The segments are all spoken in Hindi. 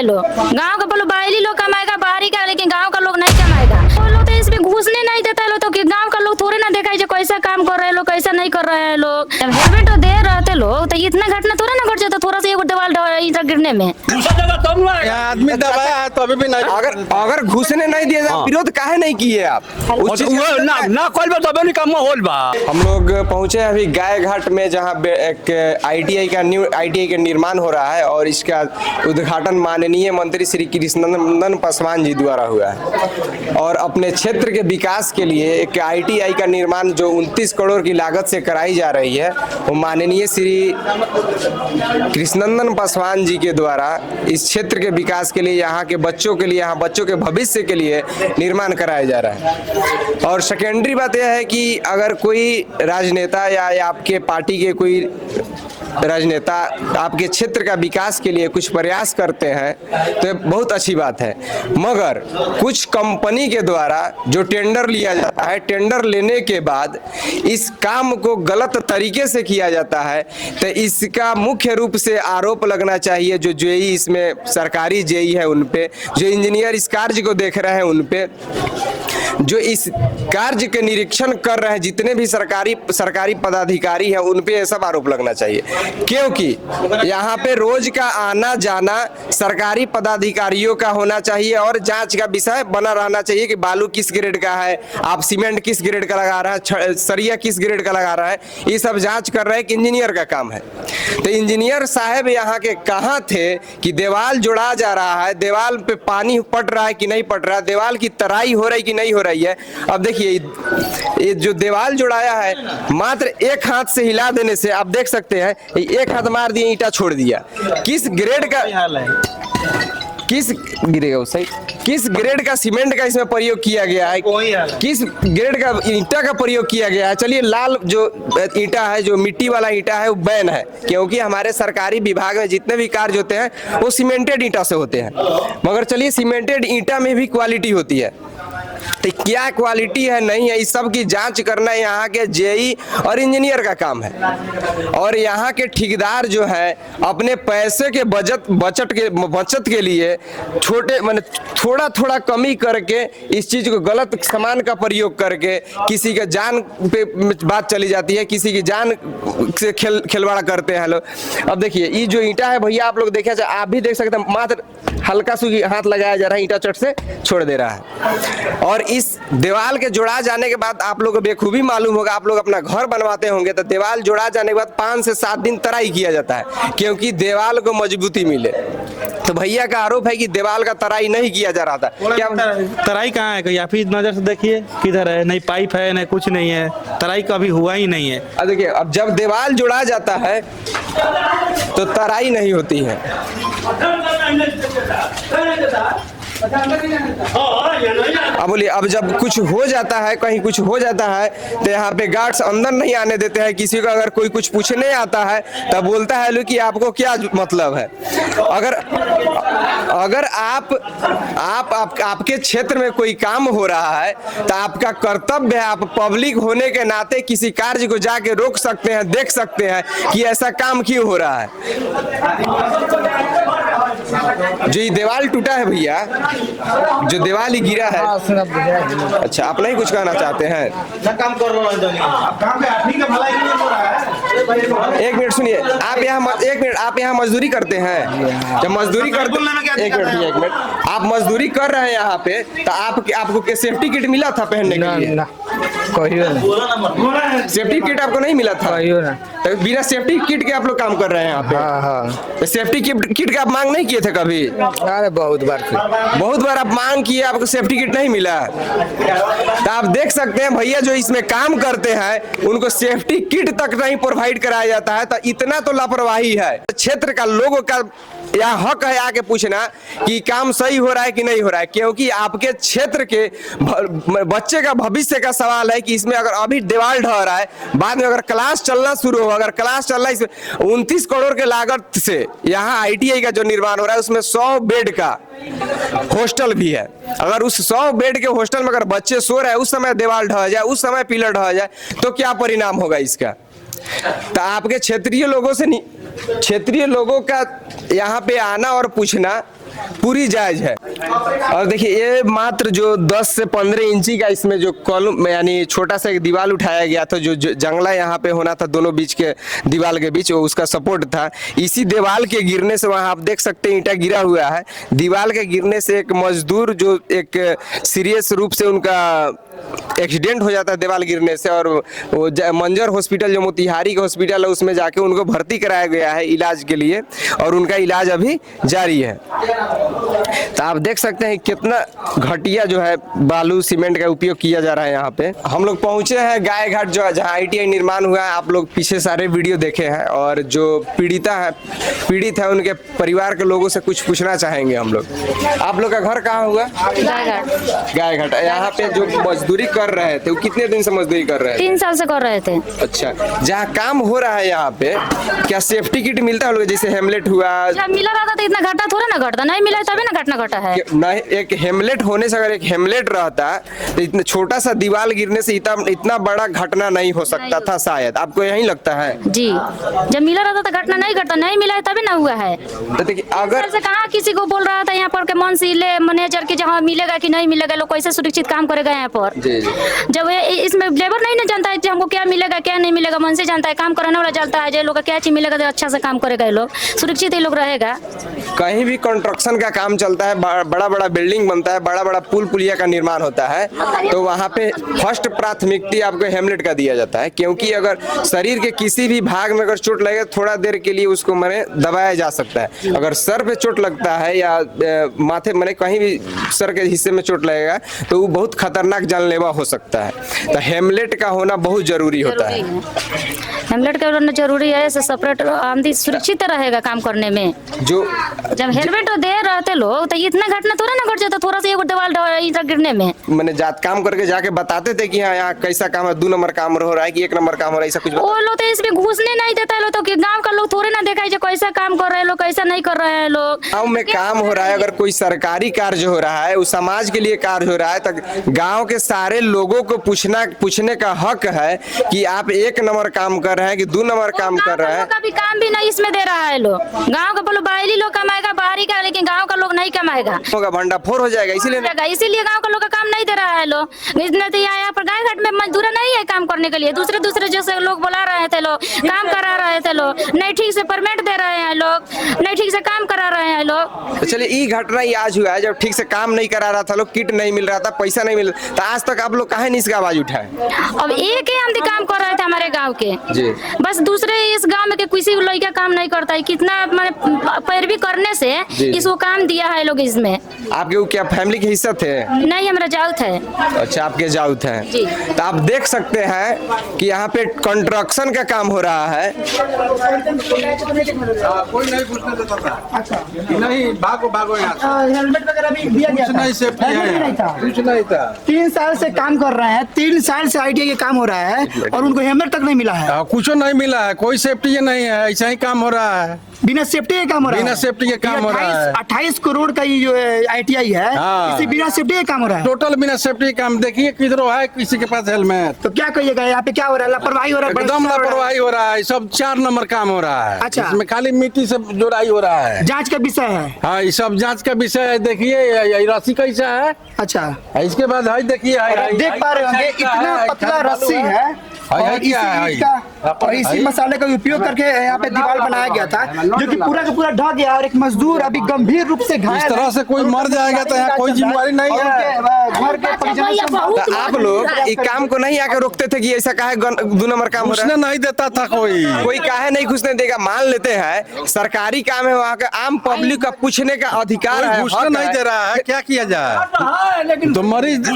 है लोग। गांव का लोग बाहरी लोग कमाएगा बाहरी का, लेकिन गांव का लोग नहीं कमाएगा। वो लोग तो इसमें घुसने नहीं देता है लोग, तो कि गांव का लोग थोड़े ना देखा है कैसा काम कर रहे हैं लोग, कैसा नहीं कर रहे हैं लोग। हेलमेट तो दे रहते लोग तो इतना घटना थोड़ा ना घट जाता, थोड़ा सा एक दीवार गिरने में। आदमी दबाया है तो अभी भी नहीं। अगर घुसने नहीं दिया जाए विरोध काहे नहीं किए आप? हम लोग पहुंचे अभी गाय घाट में, जहां एक आईटीआई का निर्माण हो रहा है और इसका उद्घाटन माननीय मंत्री श्री कृष्णनंदन पासवान जी द्वारा हुआ है। और अपने क्षेत्र के विकास के लिए एक आईटीआई का निर्माण जो 29 करोड़ की लागत से कराई जा रही है, वो माननीय श्री कृष्णनंदन पासवान जी के द्वारा इस क्षेत्र के विकास के लिए, यहाँ के बच्चों के लिए, यहाँ बच्चों के भविष्य के लिए निर्माण कराया जा रहा है। और सेकेंडरी बात यह है कि अगर कोई राजनेता या आपके पार्टी के कोई राजनेता आपके क्षेत्र का विकास के लिए कुछ प्रयास करते हैं तो ये बहुत अच्छी बात है, मगर कुछ कंपनी के द्वारा जो टेंडर लिया जाता है, टेंडर लेने के बाद इस काम को गलत तरीके से किया जाता है, तो इसका मुख्य रूप से आरोप लगना चाहिए जो जेई इसमें सरकारी जेई है उन पे, जो इंजीनियर इस कार्य को देख रहे हैं उन पे, जो इस कार्य के निरीक्षण कर रहे हैं जितने भी सरकारी पदाधिकारी हैं उन पे ये सब आरोप लगना चाहिए। क्योंकि यहाँ पे रोज का आना जाना सरकारी पदाधिकारियों का होना चाहिए और जांच का विषय बना रहना चाहिए कि बालू किस ग्रेड का है, आप सीमेंट किस ग्रेड का लगा रहा है, सरिया किस ग्रेड का लगा रहा है, ये सब जांच कर रहे हैं कि इंजीनियर का काम है। तो इंजीनियर साहब यहाँ के कहाँ थे कि दीवार जोड़ा जा रहा है, दीवार पे पानी पट रहा है कि नहीं पट रहा है, दीवार की तराई हो रही कि नहीं हो रही है। अब देखिए ये जो दीवार जोड़ाया है मात्र एक हाथ से हिला देने से आप देख सकते हैं, एक हाथ मार दिया ईंटा छोड़ दिया। किस ग्रेड का किस गिरेगा सही, किस ग्रेड का सीमेंट का इसमें प्रयोग किया गया है, किस ग्रेड का ईंटा का प्रयोग किया गया है। चलिए लाल जो ईंटा है, जो मिट्टी वाला ईंटा है वो बैन है, क्योंकि हमारे सरकारी विभाग में जितने भी कार्य होते हैं वो सीमेंटेड ईंटा से होते हैं। मगर चलिए सीमेंटेड ईंटा में भी क्वालिटी होती है, तो क्या क्वालिटी है नहीं है इस सब की जांच करना यहाँ के जेई और इंजीनियर का काम है। और यहाँ के ठेकेदार जो है अपने पैसे के बचत के लिए छोटे माने थोड़ा थोड़ा कमी करके इस चीज को गलत सामान का प्रयोग करके किसी के जान पे बात चली जाती है, किसी की जान से खिलवाड़ करते हैं लोग। अब देखिए ये जो ईंटा है भैया आप लोग देखा जाए, आप भी देख सकते हैं, मात्र हल्का सा हाथ लगाया जा रहा है, ईंटा चट से छोड़ दे रहा है। और इस दीवार के जोड़ा जाने के बाद आप लोग को बेखूबी मालूम होगा, आप लोग अपना घर बनवाते होंगे तो दीवार जोड़ा जाने के बाद 5 से 7 दिन तराई किया जाता है क्योंकि दीवार को मजबूती मिले। तो भैया का आरोप है कि दीवार का तराई नहीं किया जा रहा था। क्या तराई कहाँ है? आप ही नजर से देखिए किधर है, नहीं पाइप है नहीं कुछ नहीं है, तराई कभी हुआ ही नहीं है। अब देखिए, अब जब दीवार जोड़ा जाता है तो तराई नहीं होती है। अब बोलिए, अब जब कुछ हो जाता है, कहीं कुछ हो जाता है तो यहाँ पे गार्ड्स अंदर नहीं आने देते हैं। किसी को अगर कोई कुछ पूछने आता है तब बोलता है लोग कि आपको क्या मतलब है। अगर आपके क्षेत्र में कोई काम हो रहा है तो आपका कर्तव्य है, आप पब्लिक होने के नाते किसी कार्य को जाके रोक सकते हैं, देख सकते हैं कि ऐसा काम क्यों हो रहा है। जो ये दीवार टूटा है भैया, जो दीवार ही गिरा है, अच्छा आप नहीं कुछ कहना चाहते हैं? एक मिनट सुनिए, आप यहाँ मजदूरी करते हैं? जब मजदूरी करते एक मिनट आप मजदूरी कर रहे हैं यहाँ पे तो आपको सेफ्टी किट मिला था पहनने के लिए? सेफ्टी किट आपको नहीं मिला था? तो बिना सेफ्टी किट के आप लोग काम कर रहे हैं यहाँ पे? तो सेफ्टी किट का आप मांग नहीं किए थे कभी? अरे बहुत बार आप मांग किए, आपको सेफ्टी किट नहीं मिला। तो आप देख सकते हैं भैया जो इसमें काम करते हैं उनको सेफ्टी किट तक नहीं प्रोवाइड कराया जाता है। तो इतना तो लापरवाही है। क्षेत्र का लोगों का यह हक है आके पूछना कि काम सही हो रहा है कि नहीं हो रहा है, क्योंकि आपके क्षेत्र के बच्चे का भविष्य का सवाल है कि इसमें अगर अभी दीवार ढह रहा है, बाद में अगर क्लास चलना शुरू हो, अगर क्लास चल रहा है, इसमें 29 करोड़ के लागत से यहाँ आईटीआई का जो निर्माण हो रहा है उसमें 100 बेड का हॉस्टल भी है। अगर उस 100 बेड के हॉस्टल में अगर बच्चे सो रहे हैं, उस समय दीवार ढह जाए, उस समय पिलर ढह जाए तो क्या परिणाम होगा इसका? तो आपके क्षेत्रीय लोगों से क्षेत्रीय लोगों का यहाँ पे आना और पूछना पूरी जायज है। और देखिए ये मात्र जो 10 से 15 इंची का इसमें जो कॉलम यानी छोटा सा एक दीवार उठाया गया था, जो जंगला यहाँ पे होना था दोनों बीच के दीवार के बीच, वो उसका सपोर्ट था। इसी दीवार के गिरने से वहाँ आप देख सकते हैं ईंटा गिरा हुआ है। दीवार के गिरने से एक मजदूर जो एक सीरियस रूप से उनका एक्सीडेंट हो जाता है दीवार गिरने से, और वो मंजर हॉस्पिटल जो मोतिहारी का हॉस्पिटल है उसमें जाके उनको भर्ती कराया गया है इलाज के लिए, और उनका इलाज अभी जारी है। तो आप देख सकते हैं कितना घटिया जो है बालू सीमेंट का उपयोग किया जा रहा है यहाँ पे। हम लोग पहुंचे हैं गाय घाट जो जहाँ ITI निर्माण हुआ है। आप लोग पीछे सारे वीडियो देखे हैं, और जो पीड़ित है उनके परिवार के लोगों से कुछ पूछना चाहेंगे हम लोग। आप लोग का घर कहाँ हुआ? गाय घाट। यहाँ पे जो मजदूरी कर रहे थे वो कितने दिन से मजदूरी कर रहे थे? 3 साल से कर रहे थे। अच्छा, जहाँ काम हो रहा है यहाँ पे क्या सेफ्टी किट मिलता है? जैसे हेमलेट हुआ, जब मिला रहता तो इतना घाटा थोड़ा ना घटता, नहीं मिला तभी ना घटना घटा है। नहीं, एक हेमलेट होने से अगर एक हेमलेट रहता तो इतना छोटा सा दीवार गिरने से इतना बड़ा घटना नहीं हो सकता था शायद। आपको यही लगता है? जी, जब मिला रहता तो घटना नहीं घटता, नहीं मिला है तभी ना हुआ है। तो देखिए अगर से कहाँ किसी को बोल रहा था यहाँ पर के मनसीले मैनेजर की जहाँ मिलेगा कि नहीं मिलेगा, लोग कैसे सुरक्षित काम करेगा यहाँ पर। जी जी। जब इसमें लेबर नहीं ना जानता है कि हमको क्या मिलेगा क्या नहीं मिलेगा, मन से जानता है, काम कराने वाला जानता है, जो लोग का क्या चीज मिलेगा तो अच्छा से काम करेगा, ये लोग सुरक्षित ये लोग रहेगा। कहीं भी कंस्ट्रक्शन का काम चलता है, बड़ा बड़ा बिल्डिंग बनता है, बड़ा बड़ा पुल पुलिया का निर्माण होता है, तो वहाँ पे फर्स्ट प्राथमिकता आपको हेमलेट का दिया जाता है। क्योंकि अगर शरीर के किसी भी भाग में अगर चोट लगे थोड़ा देर के लिए उसको मैंने दबाया जा सकता है। अगर सर पे चोट लगता है या माथे मैंने कहीं भी सर के हिस्से में चोट लगेगा तो वो बहुत खतरनाक जानलेवा हो सकता है। तो हेमलेट का होना बहुत जरूरी होता है। हेमलेट का होना जरूरी है, इससे सेपरेट आदमी सुरक्षित रहेगा काम करने में। जो जब हेलमेट दे रहते लोग तो इतना घटना थोड़ा ना घट जाता, थोड़ा सा एक दीवार गिरने में। मैंने जात काम करके जाके बताते थे कि हाँ यहाँ कैसा काम है, 2 नंबर काम हो रहा है कि 1 नंबर काम हो रहा है, ऐसा कुछ वो लोग तो इसमें घुसने नहीं देता है, लोग तो गांव का लोग थोड़े ना देखा है कैसा काम कर रहे हैं लोग, कैसा नहीं कर रहे हैं लोग। गाँव में काम हो रहा है, अगर कोई सरकारी कार्य हो रहा है, उस समाज के लिए कार्य हो रहा है, तो गाँव के सारे लोगों को पूछने का हक है कि आप 1 नंबर काम कर रहे हैं कि 2 नंबर काम कर रहे हैं। कभी काम भी नहीं इसमें दे रहा है लोग। गांव का बोलो बाहरी लोग कमाएगा बाहरी का, लेकिन गांव का लोग नहीं कमाएगा, भंडाफोड़ हो जाएगा। इसीलिए गांव का लोग का काम नहीं दे रहा है लोग। इसलिए यहाँ पर गाय घाट में मजदूर नहीं है काम करने के लिए, दूसरे जैसे लोग बुला रहे थे, लोग काम करा रहे थे, लोग नहीं ठीक से परमिट दे रहे हैं, लोग नहीं ठीक से काम करा रहे हैं लोग। तो चलिए ये घटना ही आज हुआ है जब ठीक से काम नहीं करा रहा था, लोग किट नहीं मिल रहा था, पैसा नहीं मिल रहा था। आज तक आप लोग काहे नहीं इसका आवाज उठाए? अब एक ही आदमी काम कर रहे थे हमारे गांव के जी। बस दूसरे इस गांव में के किसी लड़का काम नहीं करता है। कितना मैंने पैरवी करने से इसको काम दिया है लोग। इसमें आपके वो क्या फैमिली के हिस्सा थे? नहीं, हमारा जाउत है। अच्छा, आपके जाउत है। जी। तो आप देख सकते हैं कि यहाँ पे कंस्ट्रक्शन का काम हो रहा है। कोई नहीं पूछने देता था। नहीं, भागो यहाँ से। हेलमेट वगैरह भी दिया गया कुछ नहीं, सेफ्टी है हेलमेट नहीं था। कुछ नहीं था। 3 साल से काम कर रहे हैं, 3 साल से ITI के काम हो रहा है और उनको हेलमेट तक नहीं मिला है। कुछ नहीं मिला है, कोई सेफ्टी नहीं है, ऐसा ही काम हो रहा है। बिना सेफ्टी के काम हो रहा है। बिना सेफ्टी के काम हो रहा है। 28 करोड़ का ये जो ITI है, हाँ। इसी बिना सेफ्टी के काम हो रहा है। टोटल बिना सेफ्टी काम। देखिए किधरों है किसी के पास हेलमेट। तो क्या कहिएगा, यहाँ पे क्या हो रहा है? लापरवाही हो रहा है, एकदम लापरवाही हो रहा है। सब 4 नंबर काम हो रहा है। अच्छा। इसमें खाली मिट्टी से जोड़ाई हो रहा है। जांच का विषय है। हाँ, ये सब जांच का विषय है। देखिए ये रस्सी कैसा है। अच्छा, इसके बाद है देखिए देख पा रहे होंगे इतना पतला रस्सी है और इसी मसाले का उपयोग करके यहाँ पे दीवार बनाया गया था, जो कि पूरा का पूरा ढह गया और एक मजदूर अभी गंभीर रूप से घायल इस तरह से कोई मर जाएगा तो यहाँ कोई जिम्मेवारी नहीं है। घर के परिजनों से तो आप लोग इस काम को नहीं आकर रोकते थे कि ऐसा काहे 2 नंबर काम हो रहा घुसने है? नहीं देता था कोई काहे नहीं घुसने देगा? मान लेते हैं सरकारी काम है, वहाँ का आम पब्लिक का पूछने का अधिकार है, घुसने हक नहीं है। दे रहा है। क्या किया जाए? तो मरीज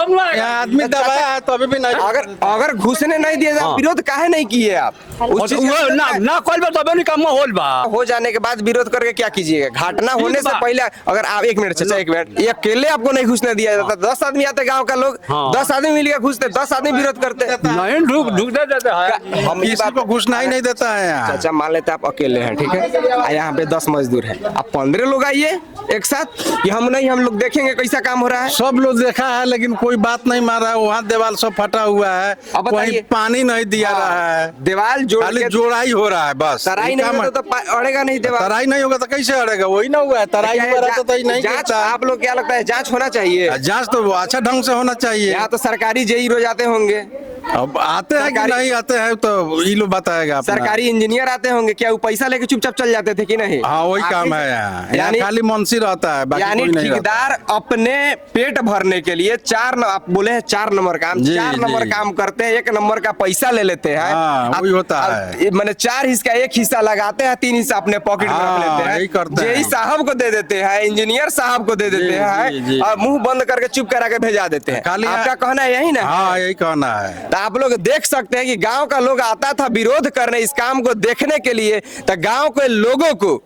यहाँ आदमी दबाया है तो अभी भी नहीं। अगर घुसने नहीं दिया जाए, विरोध काहे नहीं किए आप? उस चीज का हो जाने के बाद विरोध करके क्या कीजिएगा? घटना होने से पहले अगर आप 1 मिनट चाचा 1 मिनट, ये अकेले आपको नहीं घुसने दिया जाता। 10 आदमी आते गांव का लोग, 10 आदमी मिलकर घुसते, 10 आदमी विरोध करते। हम ये किसी को घुसना ही नहीं देता है यहाँ। चाचा मान लेते आप अकेले हैं, ठीक है, यहाँ पे 10 मजदूर हैं, आप 15 लोग आइए एक साथ कि हम लोग देखेंगे कैसा काम हो रहा है। सब लोग देखा है लेकिन कोई बात नहीं मार रहा है। वहाँ दीवार सब फटा हुआ है। अब बताइए एक पानी नहीं दिया रहा है, दीवार जोड़ खाली के जोड़ाई हो रहा है बस। तराई नहीं होता तो अड़ेगा नहीं दीवार। तराई नहीं होगा तो कैसे अड़ेगा? वही ना हुआ है, तराई क्या है, हुआ रहता तो नहीं जांच गिरता। आप लोग क्या लगता है जांच होना चाहिए? जांच तो अच्छा ढंग से होना चाहिए। यहाँ तो सरकारी जेई रोज आते होंगे, अब आते हैं कि सरकारी- नहीं आते हैं तो ये लोग बताएगा अपना। सरकारी इंजीनियर आते होंगे, क्या वो पैसा लेके चुपचाप चल जाते थे कि नहीं? हाँ वही आखिर काम से- है यहाँ। यहाँ यानी खाली मुंशी रहता है, बाकी यानी कोई नहीं रहता। ठेकेदार अपने पेट भरने के लिए आप बोले हैं 4 नंबर काम, जी, 4 नंबर जी। काम करते हैं, 1 नंबर का पैसा ले लेते हैं। हाँ, वही होता है। मैंने 4 हिस्सा 1 हिस्सा लगाते हैं, 3 हिस्सा अपने पॉकेट में हाँ, रख लेते हैं। यही करते हैं। जेई साहब को दे देते हैं, इंजीनियर साहब को दे देते जी, जी, हैं जी। और मुंह बंद करके चुप करा के भेजा देते हैं। खाली आपका कहना है यही ना? हाँ यही कहना है। तो आप लोग देख सकते हैं कि गांव का लोग आता था विरोध करने इस काम को देखने के लिए, तो गांव के लोगों को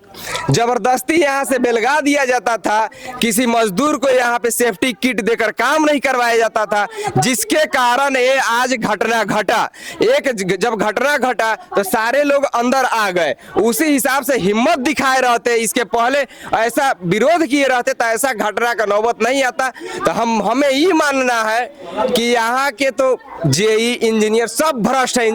जबरदस्ती यहाँ से बेलगा दिया जाता था। किसी मजदूर को यहाँ पे सेफ्टी किट देकर काम नहीं करवाया जाता था, जिसके कारण ये आज घटना घटा। जब घटना घटा तो सारे लोग अंदर आ गए, उसी हिसाब से हिम्मत दिखाए रहते, इसके पहले ऐसा विरोध किए रहते तो ऐसा घटना का नौबत नहीं आता। तो हमें ये मानना है कि यहाँ के तो जेई इंजीनियर सब भ्रष्ट है,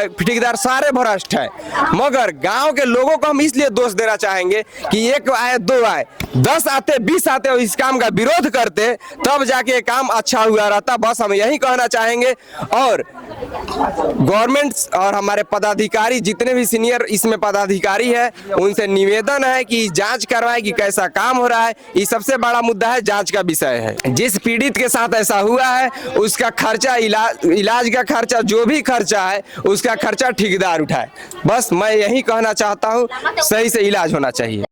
ठेकेदार सारे भ्रष्ट है, मगर गांव के लोगों को हम इसलिए दोष देना चाहेंगे कि 1 आए 2 आए 10 आते 20 आते और इस काम का विरोध करते, तब जाके ये काम अच्छा हुआ रहता। बस हम यही कहना चाहेंगे। और गवर्नमेंट और हमारे पदाधिकारी जितने भी सीनियर इसमें पदाधिकारी है, उनसे निवेदन है कि जांच करवाएं कि कैसा काम हो रहा है। ये सबसे बड़ा मुद्दा है, जांच का विषय है। जिस पीड़ित के साथ ऐसा हुआ है उसका खर्चा, इलाज का खर्चा, जो भी खर्चा है उसका खर्चा ठेकेदार उठाए। बस मैं यही कहना चाहता हूँ, सही से इलाज होना चाहिए।